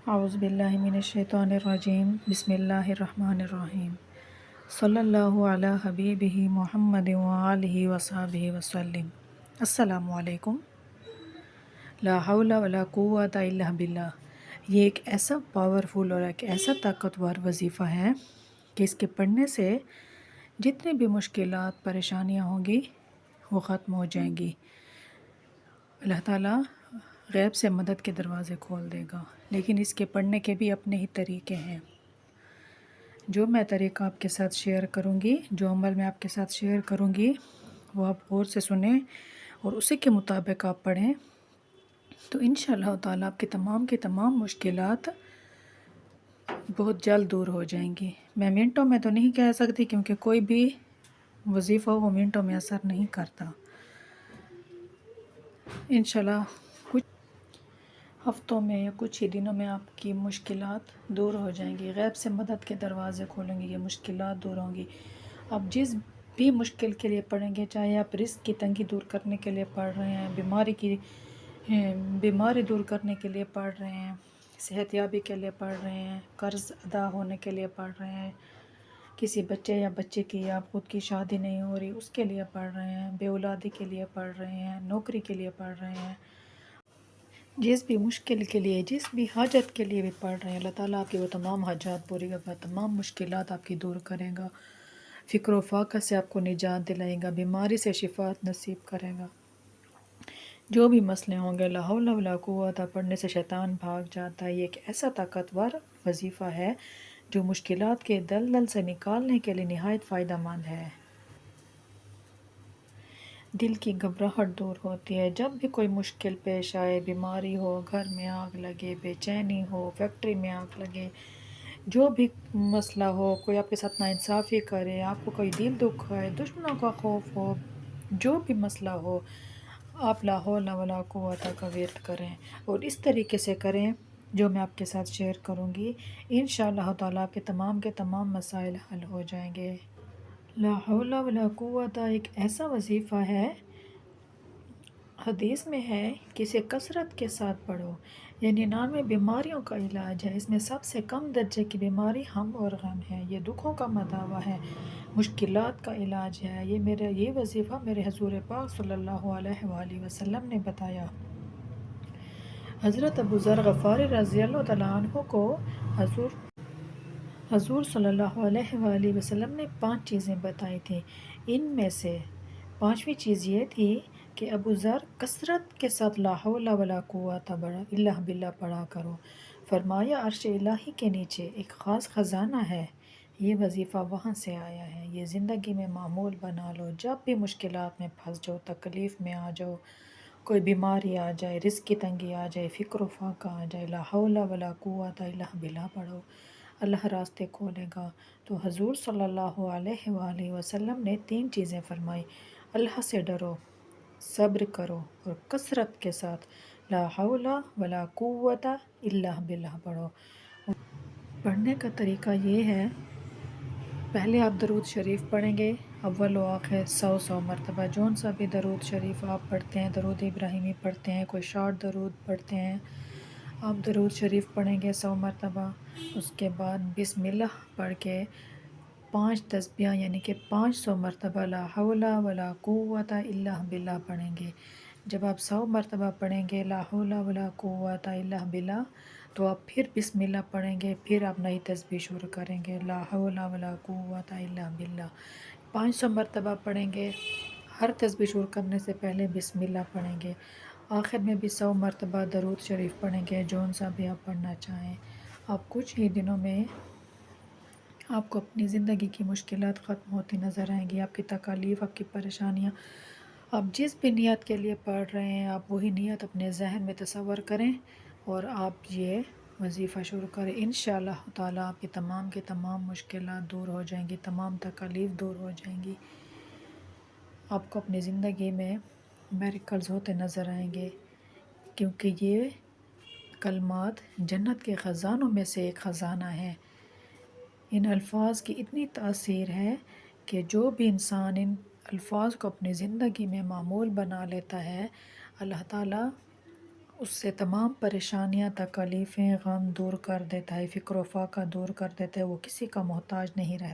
اعوذ باللہ من الشیطان الرجیم بسم اللہ الرحمن الرحیم صلی اللہ علی حبیبہ محمد وآلہ وصحبہ وسلم۔ السلام علیکم۔ لا حول ولا قوت الا باللہ، یہ ایک ایسا پاورفل اور ایک ایسا طاقتور وظیفہ ہے کہ اس کے پڑھنے سے جتنی بھی مشکلات پریشانیاں ہوں گی وہ ختم ہو جائیں گی۔ اللہ تعالیٰ غیب سے مدد کے دروازے کھول دے گا، لیکن اس کے پڑھنے کے بھی اپنے ہی طریقے ہیں۔ جو میں طریقہ آپ کے ساتھ شیئر کروں گی، جو عمل میں آپ کے ساتھ شیئر کروں گی، وہ آپ غور سے سنیں اور اسی کے مطابق آپ پڑھیں، تو انشاءاللہ تعالیٰ آپ کی تمام مشکلات بہت جلد دور ہو جائیں گی۔ میں منٹوں میں تو نہیں کہہ سکتی، کیونکہ کوئی بھی وظیفہ وہ منٹوں میں اثر نہیں کرتا۔ انشاءاللہ کچھ ہفتوں میں یا کچھ ہی دنوں میں آپ کی مشکلات دور ہو جائیں گی، غیب سے مدد کے دروازے کھولیں گے، یہ مشکلات دور ہوں گی۔ آپ جس بھی مشکل کے لیے پڑھیں گے، چاہے آپ رزق کی تنگی دور کرنے کے لیے پڑھ رہے ہیں، بیماری دور کرنے کے لیے پڑھ رہے ہیں، صحت یابی کے لیے پڑھ رہے ہیں، قرض ادا ہونے کے لیے پڑھ رہے ہیں، کسی بچے یا بچے کی یا خود کی شادی نہیں ہو رہی اس کے لیے پڑھ رہے ہیں، بے اولادی کے لیے پڑھ رہے ہیں، نوکری کے لیے پڑھ رہے ہیں، جس بھی مشکل کے لیے، جس بھی حاجت کے لیے بھی پڑھ رہے ہیں، اللہ تعالیٰ آپ کی وہ تمام حاجات پوری کرے گا، تمام مشکلات آپ کی دور کرے گا، فکر و فاقہ سے آپ کو نجات دلائے گا، بیماری سے شفاعت نصیب کرے گا۔ جو بھی مسئلے ہوں گے، لا حول ولا قوت پڑھنے سے شیطان بھاگ جاتا ہے۔ یہ ایک ایسا طاقتور وظیفہ ہے جو مشکلات کے دلدل سے نکالنے کے لیے نہایت فائدہ مند ہے۔ دل کی گھبراہٹ دور ہوتی ہے، جب بھی کوئی مشکل پیش آئے، بیماری ہو، گھر میں آگ لگے، بے چینی ہو، فیکٹری میں آگ لگے، جو بھی مسئلہ ہو، کوئی آپ کے ساتھ ناانصافی کرے، آپ کو کوئی دل دکھائے، دشمنوں کا خوف ہو، جو بھی مسئلہ ہو، آپ لا حول ولا قوت کا ورد کریں اور اس طریقے سے کریں جو میں آپ کے ساتھ شیئر کروں گی۔ انشاءاللہ تعالیٰ آپ کے تمام مسائل حل ہو جائیں گے۔ لا حول ولا قوت ایک ایسا وظیفہ ہے، حدیث میں ہے کہ اسے کثرت کے ساتھ پڑھو، یہ 99 بیماریوں کا علاج ہے۔ اس میں سب سے کم درجے کی بیماری ہم اور غم ہے، یہ دکھوں کا مداوع ہے، مشکلات کا علاج ہے۔ یہ وظیفہ میرے حضور پاک صلی اللہ علیہ وآلہ وسلم نے بتایا۔ حضرت ابو ذر غفاری رضی اللہ تعالیٰ عنہ کو حضور صلی اللہ علیہ وآلہ وسلم نے 5 چیزیں بتائی تھیں۔ ان میں سے 5ویں چیز یہ تھی کہ ابو ذر کثرت کے ساتھ لا حول ولا قوت الا باللہ پڑھا کرو۔ فرمایا عرش الہی کے نیچے ایک خاص خزانہ ہے، یہ وظیفہ وہاں سے آیا ہے، یہ زندگی میں معمول بنا لو۔ جب بھی مشکلات میں پھنس جاؤ، تکلیف میں آ جاؤ، کوئی بیماری آ جائے، رزق کی تنگی آ جائے، فکر و فاقہ آ جائے، لا حول ولا قوت الا باللہ پڑھو، اللہ راستے کھولے گا۔ تو حضور صلی اللہ علیہ وآلہ وسلم نے 3 چیزیں فرمائی: اللہ سے ڈرو، صبر کرو اور کثرت کے ساتھ لا حول ولا قوت الا باللہ پڑھو۔ پڑھنے کا طریقہ یہ ہے، پہلے آپ درود شریف پڑھیں گے، اول و آخر 100 مرتبہ، جون سا بھی درود شریف آپ پڑھتے ہیں، درود ابراہیمی پڑھتے ہیں، کوئی شارٹ درود پڑھتے ہیں، آپ درود شریف پڑھیں گے 100 مرتبہ۔ اس کے بعد بسم اللہ پڑھ کے 5 تسبیحہ یعنی کہ 500 مرتبہ لا حول ولا قوت الا باللہ پڑھیں گے۔ جب آپ 100 مرتبہ پڑھیں گے لا حول ولا قوت الا باللہ، تو آپ پھر بسم اللہ پڑھیں گے، پھر آپ نئی تسبیح شروع کریں گے، لا حول ولا قوت الا باللہ 500 مرتبہ پڑھیں گے۔ ہر تسبیح شروع کرنے سے پہلے بسم اللہ پڑھیں گے، آخر میں بھی 100 مرتبہ درود شریف پڑھیں گے، جون سا بھی آپ پڑھنا چاہیں۔ آپ کچھ ہی دنوں میں آپ کو اپنی زندگی کی مشکلات ختم ہوتی نظر آئیں گی، آپ کی تکالیف، آپ کی پریشانیاں، آپ جس بھی نیت کے لیے پڑھ رہے ہیں، آپ وہی نیت اپنے ذہن میں تصور کریں اور آپ یہ وظیفہ شروع کریں۔ انشاءاللہ تعالیٰ آپ کی تمام مشکلات دور ہو جائیں گی، تمام تکالیف دور ہو جائیں گی، آپ کو اپنی زندگی میں میریکلز ہوتے نظر آئیں گے، کیونکہ یہ کلمات جنت کے خزانوں میں سے ایک خزانہ ہے۔ ان الفاظ کی اتنی تاثیر ہے کہ جو بھی انسان ان الفاظ کو اپنی زندگی میں معمول بنا لیتا ہے، اللہ تعالیٰ اس سے تمام پریشانیاں، تکالیفیں، غم دور کر دیتا ہے، فکر و فاقہ دور کر دیتا ہے، وہ کسی کا محتاج نہیں رہتا۔